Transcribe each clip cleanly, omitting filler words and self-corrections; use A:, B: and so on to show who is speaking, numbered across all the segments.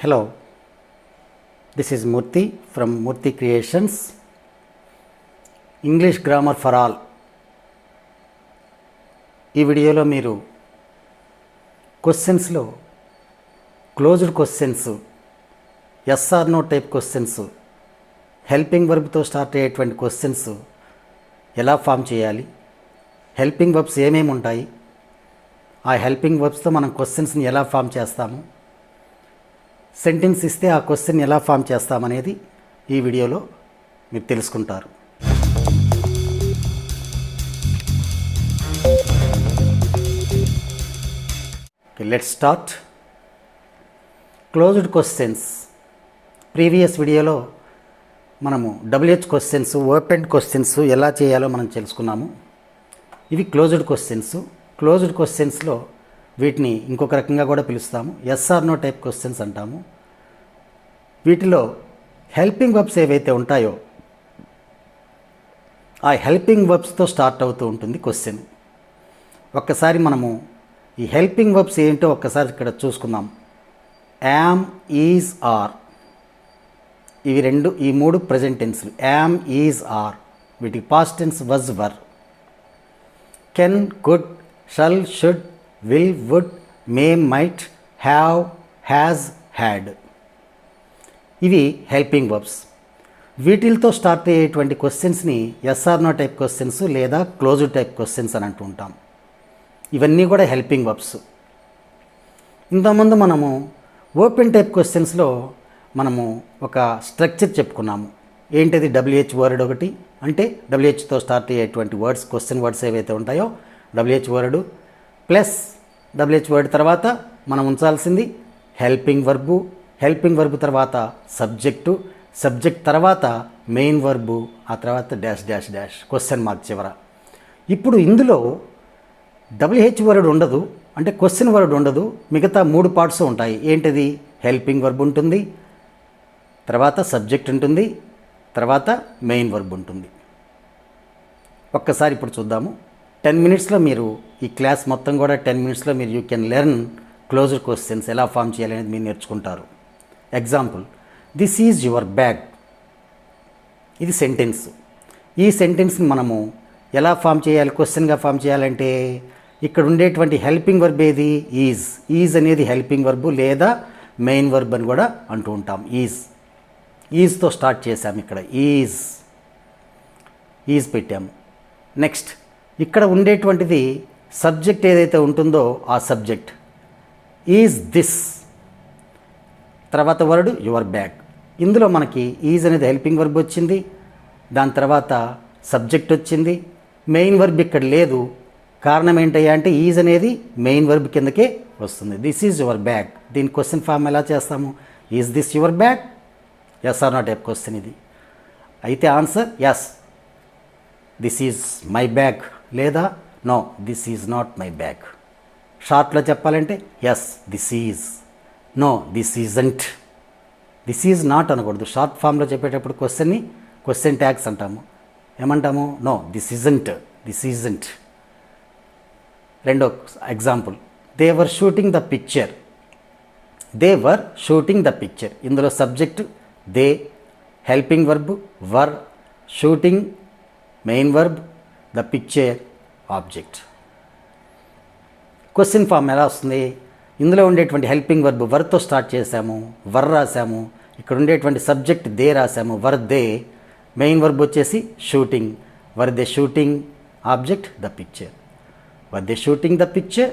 A: Hello, this is Murthy from Murthy Creations. English Grammar for All. ఈ వీడియోలో మీరు క్వశ్చన్స్లో closed questions, yes or no type questions, helping వర్బ్తో start అయ్యేటువంటి questions ఎలా ఫామ్ చేయాలి, హెల్పింగ్ వర్బ్స్ ఏమేమి ఉంటాయి, ఆ హెల్పింగ్ వర్బ్స్తో మనం క్వశ్చన్స్ని ఎలా ఫామ్ చేస్తాము, సెంటెన్స్ ఇస్తే ఆ క్వశ్చన్ ఎలా ఫామ్ చేస్తామనేది ఈ వీడియోలో మీరు తెలుసుకుంటారు. Let's start. Closed questions. Previous వీడియోలో మనము WH క్వశ్చన్స్, ఓపెన్ క్వశ్చన్స్ ఎలా చేయాలో మనం తెలుసుకున్నాము. ఇవి క్లోజ్డ్ క్వశ్చన్స్. క్లోజ్డ్ క్వశ్చన్స్లో వీటిని ఇంకొక రకంగా కూడా పిలుస్తాము, yes or no type questions అంటాము. వీటిలో హెల్పింగ్ వర్బ్స్ ఏవైతే ఉంటాయో ఆ హెల్పింగ్ వర్బ్స్తో స్టార్ట్ అవుతూ ఉంటుంది క్వశ్చన్. ఒక్కసారి మనము ఈ హెల్పింగ్ వర్బ్స్ ఏంటో ఒక్కసారి ఇక్కడ చూసుకుందాం. యామ్, ఈజ్, ఆర్, ఈ మూడు ప్రెజెంట్ టెన్స్లు. యామ్, ఈజ్, ఆర్, వీటికి past tense was, were. Can, could, shall, should, will, would, may, might, have, has, had. ఇవి హెల్పింగ్ వర్బ్స్. వీటితో స్టార్ట్ అయ్యేటువంటి క్వశ్చన్స్ని yes or no type questions లేదా క్లోజ్డ్ టైప్ క్వశ్చన్స్ అని అంటూ ఉంటాం. ఇవన్నీ కూడా హెల్పింగ్ వర్బ్స్. ఇంతకుముందు మనము ఓపెన్ టైప్ క్వశ్చన్స్లో మనము ఒక స్ట్రక్చర్ చెప్పుకున్నాము. ఏంటిది? WH వర్డ్ ఒకటి, అంటే WHతో స్టార్ట్ అయ్యేటువంటి వర్డ్స్, క్వశ్చన్ వర్డ్స్ ఏవైతే ఉంటాయో WH word plus WH word తర్వాత మనం ఉంచాల్సింది హెల్పింగ్ వర్బు, హెల్పింగ్ వర్బ్ తర్వాత సబ్జెక్టు, సబ్జెక్ట్ తర్వాత మెయిన్ వర్బు, ఆ తర్వాత dash dash dash question mark చివర. ఇప్పుడు ఇందులో WH వర్డ్ ఉండదు, అంటే క్వశ్చన్ వర్డ్ ఉండదు. మిగతా మూడు పార్ట్స్ ఉంటాయి. ఏంటిది? హెల్పింగ్ వర్బ్ ఉంటుంది, తర్వాత సబ్జెక్ట్ ఉంటుంది, తర్వాత మెయిన్ వర్బ్ ఉంటుంది. ఒక్కసారి ఇప్పుడు చూద్దాము. 10 మినిట్స్లో మీరు ఈ క్లాస్ మొత్తం కూడా 10 మినిట్స్లో మీరు you can learn closed questions ఎలా ఫామ్ చేయాలి అనేది మీరు నేర్చుకుంటారు. Example, this is your bag. ఇది సెంటెన్స్. ఈ సెంటెన్స్ని మనము ఎలా ఫామ్ చేయాలి, క్వశ్చన్గా ఫామ్ చేయాలంటే ఇక్కడ ఉండేటువంటి హెల్పింగ్ వర్బ్ ఏది? ఈజ్. ఈజ్ అనేది హెల్పింగ్ వర్బ్ లేదా మెయిన్ వర్బ్ అని కూడా అంటూ ఉంటాం. ఈజ్తో స్టార్ట్ చేసాము. ఇక్కడ ఈజ్ పెట్టాము. నెక్స్ట్ ఇక్కడ ఉండేటువంటిది సబ్జెక్ట్ ఏదైతే ఉంటుందో ఆ సబ్జెక్ట్. ఈజ్ దిస్, తర్వాత వర్డ్ యువర్ బ్యాగ్. ఇందులో మనకి ఈజ్ అనేది హెల్పింగ్ వర్బ్ వచ్చింది, దాని తర్వాత సబ్జెక్ట్ వచ్చింది, మెయిన్ వర్బ్ ఇక్కడ లేదు. కారణం ఏంటయ్యా అంటే ఈజ్ అనేది మెయిన్ వర్బ్ కిందకే వస్తుంది. This is your bag. దీని క్వశ్చన్ ఫామ్ ఎలా చేస్తాము? Is this your bag? Yes or no type question ఇది. అయితే answer yes, this is my bag, లేదా no, this is not my bag. షార్ట్లో చెప్పాలంటే yes this is, no this isn't. This is not అనకూడదు. Short ఫామ్లో చెప్పేటప్పుడు క్వశ్చన్ని question tags అంటాము. ఏమంటాము? No this isn't, this isn't. రెండో example, they were shooting the picture. They were shooting the picture. ఇందులో subject they, helping verb were, shooting main verb, the picture object. Question form ఎలా వస్తుంది? ఇందులో ఉండేటువంటి helping verb వర్తో start చేసాము, వర్ రాసాము. ఇక్కడ ఉండేటువంటి సబ్జెక్ట్ దే రాసాము, వర్ దే. మెయిన్ వర్బ్ వచ్చేసి shooting, were they shooting, object the picture, were they shooting the picture.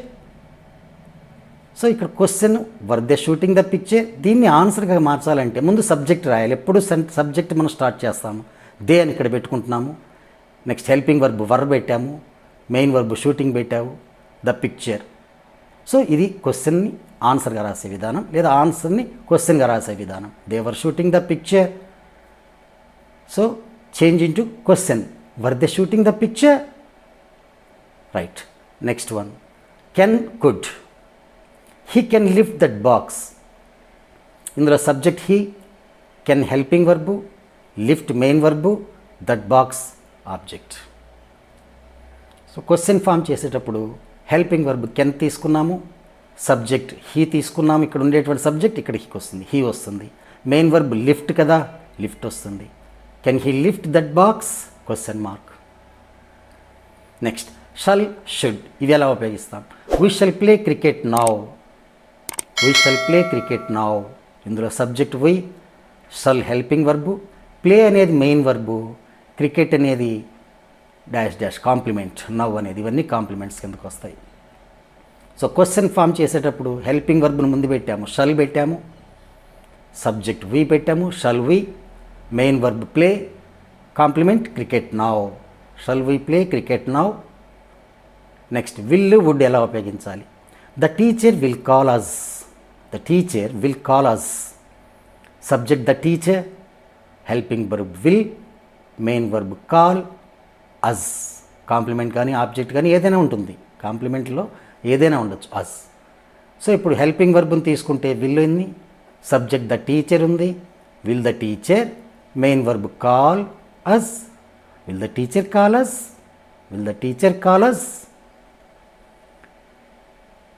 A: So ఇక్కడ question were they shooting the picture. దీన్ని ఆన్సర్గా మార్చాలంటే ముందు సబ్జెక్ట్ రాయాలి. ఎప్పుడు సబ్జెక్ట్ మనం స్టార్ట్ చేస్తాము, దే అని ఇక్కడ పెట్టుకుంటున్నాము. నెక్స్ట్ హెల్పింగ్ వర్బ్ వర్ పెట్టాము, మెయిన్ వర్బ్ షూటింగ్ పెట్టావు, ద పిక్చర్. సో ఇది క్వశ్చన్ని ఆన్సర్గా రాసే విధానం, లేదా ఆన్సర్ని క్వశ్చన్గా రాసే విధానం. They were shooting the picture. So change into question, were they shooting the picture. Right. Next one, can, could. He can lift that box. ఇందులో subject he, can helping verb, lift main verb, that box object. So question form చేసేటప్పుడు helping verb can తీసుకున్నాము, subject he తీసుకున్నాము, ఇక్కడ ఉండేటువంటి సబ్జెక్ట్ ఇక్కడ హీకి వస్తుంది, హీ వస్తుంది. మెయిన్ వర్బ్ లిఫ్ట్ కదా, లిఫ్ట్ వస్తుంది. Can he lift that box? Question mark. Next shall, should ఇవి ఎలా ఉపయోగిస్తాం? We shall play cricket now, we shall play cricket now. ఇందులో subject we, shall helping verb, play అనేది main verb, cricket అనేది dash dash complement, now అనేది, ఇవన్నీ complements కిందకు వస్తాయి. సో క్వశ్చన్ ఫామ్ చేసేటప్పుడు హెల్పింగ్ వర్బ్ను ముందు పెట్టాము, షల్ పెట్టాము, సబ్జెక్ట్ వీ పెట్టాము, shall we, main verb play, complement cricket now, shall we play cricket now. Next will, would ఎలా ఉపయోగించాలి? The teacher will call us, the teacher will call us, subject the teacher, helping verb will, main verb call, us, complement కానీ object కానీ ఏదైనా ఉంటుంది, కాంప్లిమెంట్లో ఏదైనా ఉండొచ్చు, అస్. So ఇప్పుడు helping వర్బ్ని తీసుకుంటే విల్ ఉంది, సబ్జెక్ట్ ద టీచర్ ఉంది, will the teacher, main verb call us, will the teacher call us, will the teacher call us.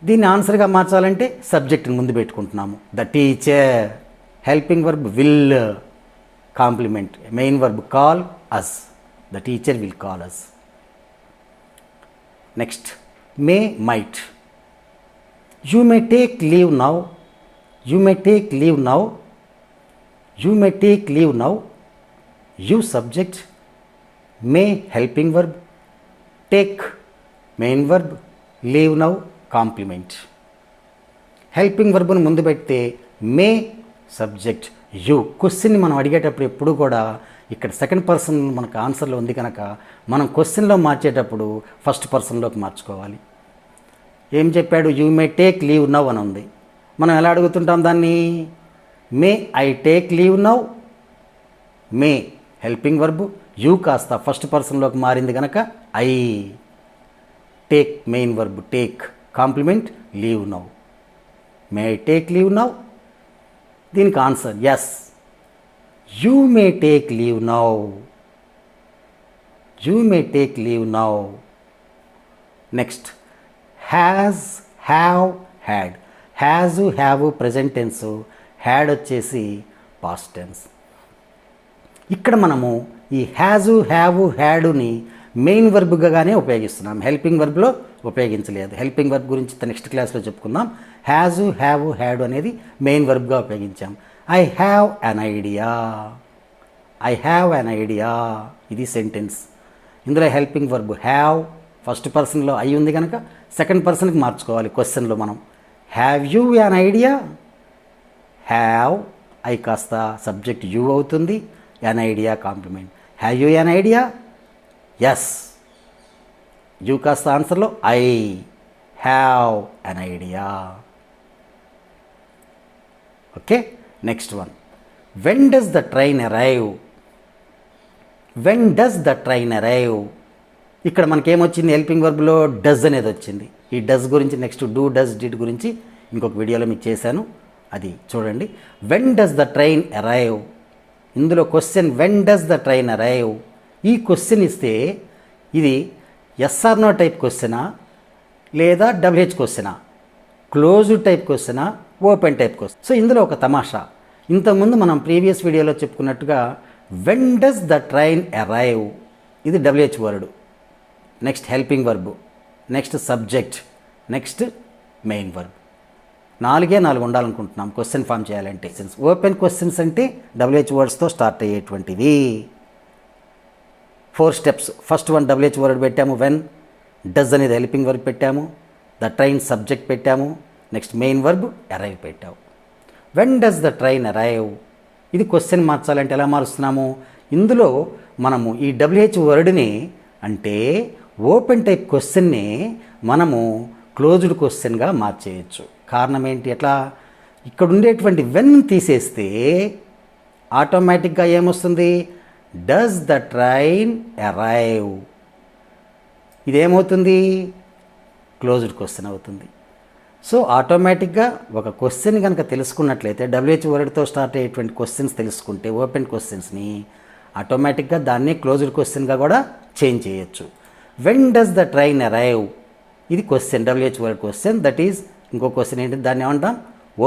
A: దీన్ని ఆన్సర్గా మార్చాలంటే సబ్జెక్ట్ని ముందు పెట్టుకుంటున్నాము, the teacher, helping verb will, complement main verb call us, the teacher will call us. Next may, might. You may take leave now, you may take leave now, you may take leave now, you subject, may helping verb, take main verb, leave now complement. Helping వర్బ్ను ముందు పెడితే మే subject you. క్వశ్చన్ని మనం అడిగేటప్పుడు ఎప్పుడు కూడా ఇక్కడ second person మనకు ఆన్సర్లో ఉంది కనుక మనం క్వశ్చన్లో మార్చేటప్పుడు ఫస్ట్ పర్సన్లోకి మార్చుకోవాలి. ఏం చెప్పాడు? You may take leave now అని ఉంది. మనం ఎలా అడుగుతుంటాం దాన్ని? May I take leave now, may helping verb, you కాస్త ఫస్ట్ పర్సన్లోకి మారింది కనుక I, take main verb take, complement leave now, may I take leave now. దీనికి answer yes, you may take leave now, you may take leave now. Next has, have, had. Has, have present tense, had వచ్చేసి past tense. ఇక్కడ మనము ఈ హ్యాజు, have, హ్యాడుని main వర్బ్గానే ఉపయోగిస్తున్నాం, helping వర్బ్లో ఉపయోగించలేదు. హెల్పింగ్ వర్బ్ గురించి నెక్స్ట్ క్లాస్లో చెప్పుకుందాం. హ్యాజు, హ్యావ్, హ్యాడ్ అనేది మెయిన్ వర్బ్గా ఉపయోగించాం. I have an idea, I have an idea ఇది సెంటెన్స్. ఇందులో హెల్పింగ్ వర్బ్ హ్యావ్, ఫస్ట్ పర్సన్లో ఐ ఉంది కనుక సెకండ్ పర్సన్కి మార్చుకోవాలి క్వశ్చన్లో మనం. Have you an idea, have I కాస్త సబ్జెక్ట్ యూ అవుతుంది, an idea complement. Have you an idea? Yes, you కాస్త ఆన్సర్లో I have an idea. Okay, next one. When does the train arrive, when does the train arrive. ఇక్కడ మనకేమొచ్చింది? Helping వర్బ్లో does అనేది వచ్చింది. ఈ does గురించి next do, does, did గురించి ఇంకొక వీడియోలో మీకు చేశాను, అది చూడండి. When does the train arrive. ఇందులో question when does the train arrive. ఈ క్వశ్చన్ ఇస్తే ఇది ఎస్ఆర్ నో టైప్ క్వశ్చనా లేదా డబ్ల్యూహెచ్ క్వశ్చనా, క్లోజ్డ్ టైప్ క్వశ్చనా, ఓపెన్ టైప్ క్వశ్చన్. సో ఇందులో ఒక తమాషా, ఇంతకుముందు మనం ప్రీవియస్ వీడియోలో చెప్పుకున్నట్టుగా when does the train arrive ఇది WH word, next helping verb, next subject, next main verb. 4 ఉండాలనుకుంటున్నాం క్వశ్చన్ ఫామ్ చేయాలంటే. ఓపెన్ క్వశ్చన్స్ అంటే డబ్ల్యూహెచ్ వర్డ్స్తో start అయ్యేటువంటివి. 4 steps. First one WH word పెట్టాము, వెన్. డస్ అనేది హెల్పింగ్ వర్బ్ పెట్టాము, ద ట్రైన్ సబ్జెక్ట్ పెట్టాము, next main verb arrive పెట్టాము. When does the train arrive ఇది క్వశ్చన్ మార్చాలంటే ఎలా మారుస్తున్నాము? ఇందులో మనము ఈ డబ్ల్యూహెచ్ వర్డ్ని అంటే ఓపెన్ టైప్ క్వశ్చన్ని మనము క్లోజ్డ్ క్వశ్చన్గా మార్చేయచ్చు. కారణం ఏంటి? ఎట్లా? ఇక్కడ ఉండేటువంటి వెన్ తీసేస్తే ఆటోమేటిక్గా ఏమొస్తుంది? Does the train arrive. ఇదేమవుతుంది? క్లోజ్డ్ క్వశ్చన్ అవుతుంది. సో ఆటోమేటిక్గా ఒక క్వశ్చన్ కనుక తెలుసుకున్నట్లయితే డబ్ల్యూహెచ్ వర్డ్తో స్టార్ట్ అయ్యేటువంటి క్వశ్చన్స్ తెలుసుకుంటే ఓపెన్ క్వశ్చన్స్ని ఆటోమేటిక్గా దాన్నే క్లోజ్డ్ క్వశ్చన్గా కూడా చేంజ్ చేయొచ్చు. When does the train arrive ఇది question, WH word question, that is ఇంకో క్వశ్చన్ ఏంటి, దాన్ని ఏమంటాం,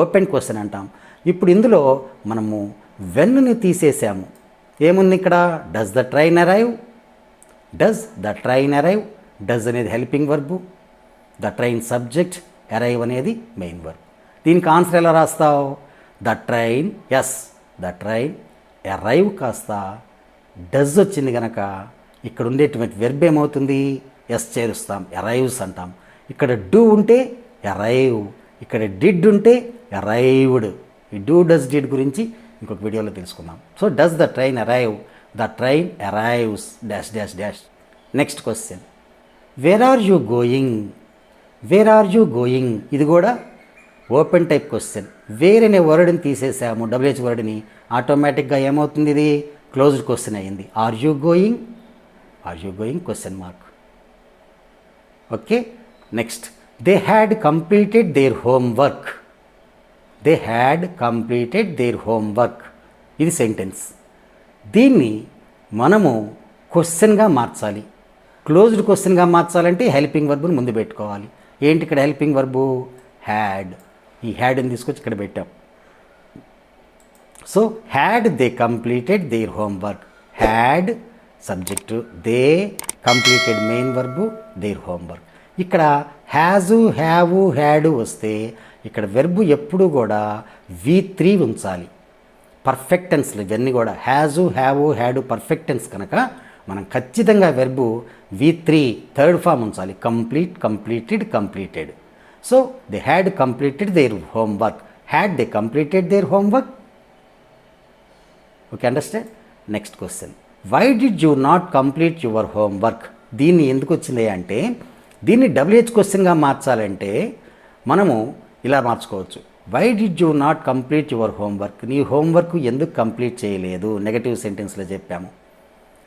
A: ఓపెన్ క్వశ్చన్ అంటాం. ఇప్పుడు ఇందులో మనము వెన్నుని తీసేసాము. ఏముంది ఇక్కడ, does the train arrive, does the train arrive. Does అనేది helping verb, the train subject, arrive అనేది మెయిన్ వర్బ్. దీనికి ఆన్సర్ ఎలా రాస్తావు, the train, yes the train arrive కాస్త డస్ వచ్చింది కనుక ఇక్కడ ఉండేటువంటి వెర్బ్ ఏమవుతుంది, ఎస్ చేరుస్తాం, అరైవ్స్ అంటాం. ఇక్కడ డూ ఉంటే అరైవ్, ఇక్కడ డిడ్ ఉంటే అరైవ్డ్. ఈ డూ డస్ డిడ్ గురించి ఇంకొక వీడియోలో తెలుసుకుందాం. So does the train arrive, the train arrives dash dash dash. Next question, where are you going, where are you going. ఇది కూడా ఓపెన్ టైప్ క్వశ్చన్. వేర్ అనే వర్డ్ని తీసేసాము, డబ్ల్యూహెచ్ వర్డ్ని, ఆటోమేటిక్గా ఏమవుతుంది, ఇది క్లోజ్డ్ క్వశ్చన్ అయ్యింది. Are you going, are you going question mark. Okay, next, they had completed their homework, they had completed their homework. ఇది sentence. దీన్ని మనము క్వశ్చన్గా మార్చాలి. క్లోజ్డ్ క్వశ్చన్గా మార్చాలంటే హెల్పింగ్ వర్బ్ని ముందు పెట్టుకోవాలి. ఏంటి ఇక్కడ హెల్పింగ్ వర్బు, హ్యాడ్. ఈ హ్యాడ్ని తీసుకొచ్చి ఇక్కడ పెట్టాం. So had they completed their homework, had subject, they completed main verb, there homework. ఇక్కడ హ్యాజు, హ్యావు, హ్యాడు వస్తే ఇక్కడ వెర్బు ఎప్పుడు కూడా V3 ఉంచాలి. పర్ఫెక్ట్ టెన్స్లు ఇవన్నీ కూడా హ్యాజు, హ్యావు, హ్యాడు పర్ఫెక్ట్ టెన్స్ కనుక మనం ఖచ్చితంగా వెర్బు V3 థర్డ్ ఫామ్ ఉంచాలి. Complete, completed, completed. So they had completed their homework, had they completed their homework. Okay, understand. Next question, why did you not complete your homework. దీన్ని ఎందుకు వచ్చింది అంటే, దీన్ని WH క్వశ్చన్గా మార్చాలంటే మనము ఇలా మార్చుకోవచ్చు. Why did you not complete your homework. నీ హోంవర్క్ ఎందుకు కంప్లీట్ చేయలేదు, నెగటివ్ సెంటెన్స్లో చెప్పాము.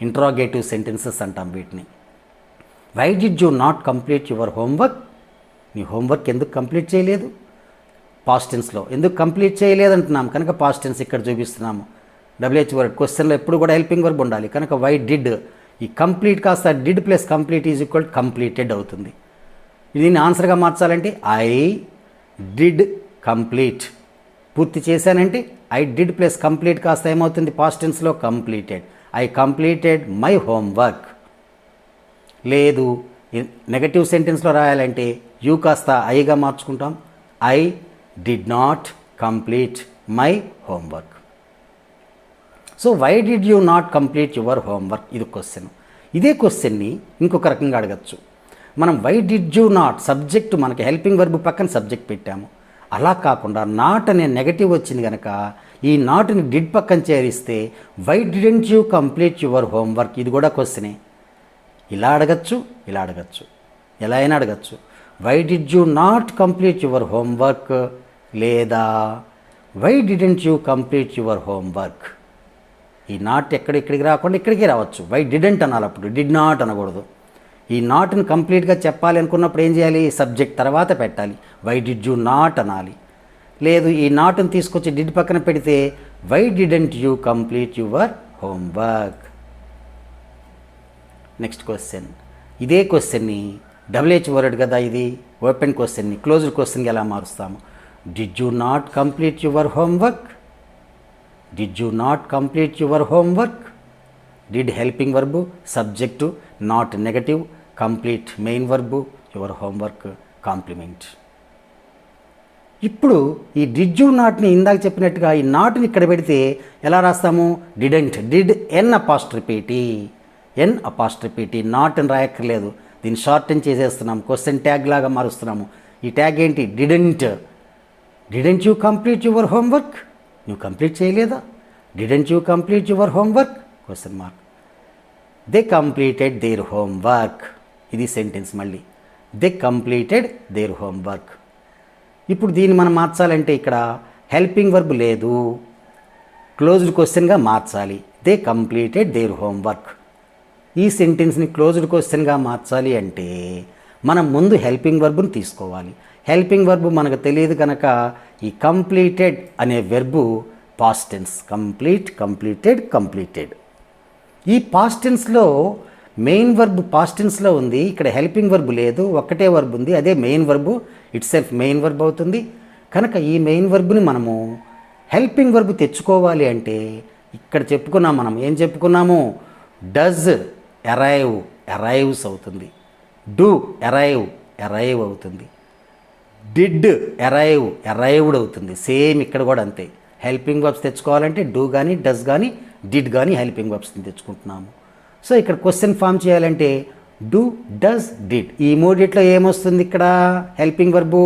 A: ఇంట్రాగేటివ్ సెంటెన్సెస్ అంటాం వీటిని. Why did you not complete your homework. నీ హోంవర్క్ ఎందుకు కంప్లీట్ చేయలేదు, పాస్ట్ టెన్స్లో ఎందుకు కంప్లీట్ చేయలేదు అంటున్నాం కనుక పాస్ట్ టెన్స్ ఇక్కడ చూపిస్తున్నాము. డబ్ల్యూహెచ్ వర్డ్ క్వశ్చన్లో ఎప్పుడు కూడా హెల్పింగ్ వర్బ్ ఉండాలి కనుక వై డిడ్, ఈ కంప్లీట్ కాస్త did plus complete is equal completed అవుతుంది. దీన్ని ఆన్సర్గా మార్చాలంటే ఐ డిడ్ కంప్లీట్. పూర్తి చేశానంటే ఐ డిడ్ ప్లస్ కంప్లీట్ కాస్త ఏమవుతుంది పాస్ట్ టెన్స్లో completed. I completed my homework. లేదు నెగటివ్ సెంటెన్స్లో రాయాలంటే యూ కాస్త ఐగా మార్చుకుంటాం. I did not complete my homework. So why did you not complete your homework, ఇది క్వశ్చన్. ఇదే క్వశ్చన్ని ఇంకొక రకంగా అడగచ్చు. మనం why did you not, subject మనకి హెల్పింగ్ వర్బ్ పక్కన సబ్జెక్ట్ పెట్టాము. అలా కాకుండా నాట్ అనే నెగటివ్ వచ్చింది కనుక ఈ నాట్ని డిడ్ పక్కన చేరిస్తే why didn't you complete your homework, ఇది కూడా క్వశ్చనే. ఇలా అడగచ్చు, ఇలా అడగచ్చు, ఎలా అయినా అడగచ్చు. Why did you not complete your homework లేదా why didn't you complete your homework. ఈ నాట్ ఇక్కడికి రాకుండా ఇక్కడికి రావచ్చు. వై డిడెంట్ అనాలి, అప్పుడు డిడ్ నాట్ అనకూడదు. ఈ నాట్ని కంప్లీట్గా చెప్పాలి అనుకున్నప్పుడు ఏం చేయాలి, సబ్జెక్ట్ తర్వాత పెట్టాలి. వై డిడ్ యూ నాట్ అనాలి. లేదు ఈ నాట్ని తీసుకొచ్చి డిడ్ పక్కన పెడితే why didn't you complete your homework. Next question, ఇదే క్వశ్చన్ని డబ్ల్యూహెచ్ వర్డ్ కదా ఇది, ఓపెన్ క్వశ్చన్ని క్లోజ్డ్ క్వశ్చన్కి ఎలా మారుస్తాము. Did you not complete your homework, did you not complete your homework. Did helping verb, subject, not negative, complete main verb, your homework complement. ఇప్పుడు ఈ డిడ్ యూ నాట్ని ఇందాక చెప్పినట్టుగా ఈ నాట్ని ఇక్కడ పెడితే ఎలా రాస్తాము, didn't, did n apostrophe t, n apostrophe t, not అని రాయక్కర్లేదు. దీన్ని షార్టన్ చేసేస్తున్నాము, క్వశ్చన్ ట్యాగ్ లాగా మారుస్తున్నాము. ఈ ట్యాగ్ ఏంటి, didn't. Didn't you complete your homework, నువ్వు కంప్లీట్ చేయలేదా. Didn't you complete your homework question mark. They completed their homework, ఇది సెంటెన్స్. మళ్ళీ దే కంప్లీటెడ్ దేర్ హోంవర్క్. ఇప్పుడు దీన్ని మనం మార్చాలంటే ఇక్కడ హెల్పింగ్ వర్బ్ లేదు, క్లోజ్డ్ క్వశ్చన్గా మార్చాలి. They completed their homework. ఈ సెంటెన్స్ని క్లోజ్డ్ క్వశ్చన్గా మార్చాలి అంటే మనం ముందు హెల్పింగ్ వర్బ్ని తీసుకోవాలి. హెల్పింగ్ వర్బ్ మనకు తెలియదు కనుక ఈ కంప్లీటెడ్ అనే verb past tense, complete, completed, completed. ఈ పాస్ట్ టెన్స్లో మెయిన్ వర్బ్ పాస్ట్ టెన్స్లో ఉంది, ఇక్కడ హెల్పింగ్ వర్బ్ లేదు, ఒక్కటే వర్బ్ ఉంది, అదే main verb itself main verb అవుతుంది. కనుక ఈ మెయిన్ వర్బ్ని మనము హెల్పింగ్ వర్బ్ తెచ్చుకోవాలి అంటే ఇక్కడ చెప్పుకున్నాం, మనం ఏం చెప్పుకున్నాము, డస్ అరైవ్ అరైవ్స్ అవుతుంది, డూ అరైవ్ అరైవ్ అవుతుంది, డిడ్ అరైవ్ అరైవ్డ్ అవుతుంది. సేమ్ ఇక్కడ కూడా అంతే. హెల్పింగ్ వర్బ్స్ తెచ్చుకోవాలంటే డూ కానీ డస్ కానీ డిడ్ కానీ హెల్పింగ్ వర్బ్స్ని తెచ్చుకుంటున్నాము. సో ఇక్కడ క్వశ్చన్ ఫామ్ చేయాలంటే డూ డస్ డిడ్ ఈ మూడిట్లో ఏమొస్తుంది, ఇక్కడ helping verb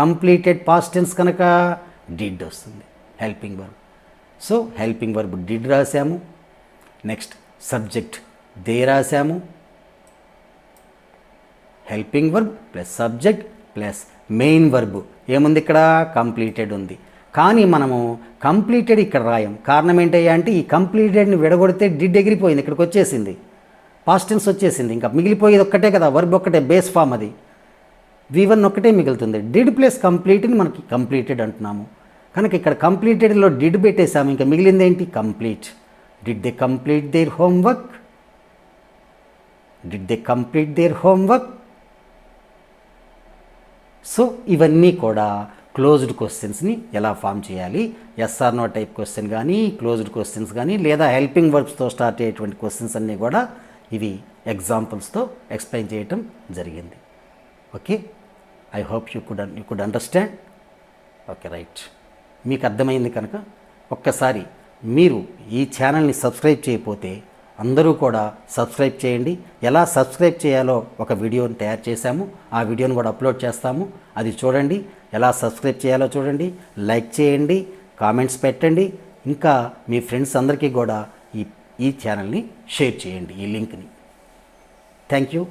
A: completed past tense కనుక డిడ్ వస్తుంది helping verb. So helping verb did రాసాము. నెక్స్ట్ సబ్జెక్ట్ దే రాసాము. Helping verb plus subject plus main verb ఏముంది, ఇక్కడ కంప్లీటెడ్ ఉంది. కానీ మనము కంప్లీటెడ్ ఇక్కడ రాయం. కారణం ఏంటయ్యా అంటే ఈ కంప్లీటెడ్ని విడగొడితే డిడ్ ఎగిరిపోయింది, ఇక్కడికి వచ్చేసింది, పాస్ట్ టెన్స్ వచ్చేసింది. ఇంకా మిగిలిపోయేది ఒక్కటే కదా, వర్బ్ ఒక్కటే, బేస్ ఫామ్ అది, V1 ఒక్కటే మిగులుతుంది. డిడ్ ప్లస్ కంప్లీట్ని మనకి కంప్లీటెడ్ అంటున్నాము. కనుక ఇక్కడ కంప్లీటెడ్లో డిడ్ పెట్టేసాము, ఇంకా మిగిలింది ఏంటి, complete. Did they complete there homework, did they complete there homework. So ఇవన్నీ కూడా క్లోజ్డ్ క్వశ్చన్స్ని ఎలా ఫామ్ చేయాలి, ఎస్ఆర్ నో టైప్ క్వశ్చన్ కానీ క్లోజ్డ్ క్వశ్చన్స్ కానీ లేదా హెల్పింగ్ వర్బ్స్తో స్టార్ట్ అయ్యేటువంటి క్వశ్చన్స్ అన్నీ కూడా ఇవి ఎగ్జాంపుల్స్తో ఎక్స్ప్లెయిన్ చేయటం జరిగింది. Okay, I hope you could understand. Okay, right. మీకు అర్థమైంది కనుక ఒక్కసారి మీరు ఈ ఛానల్ని సబ్స్క్రైబ్ చేయకపోతే అందరూ కూడా సబ్స్క్రైబ్ చేయండి. ఎలా సబ్స్క్రైబ్ చేయాలో ఒక వీడియోని తయారు చేశాము, ఆ వీడియోని కూడా అప్లోడ్ చేస్తాము, అది చూడండి. ఎలా సబ్స్క్రైబ్ చేయాలో చూడండి, లైక్ చేయండి, కామెంట్స్ పెట్టండి, ఇంకా మీ ఫ్రెండ్స్ అందరికీ కూడా ఈ ఛానల్ని షేర్ చేయండి, ఈ లింక్ని. Thank you.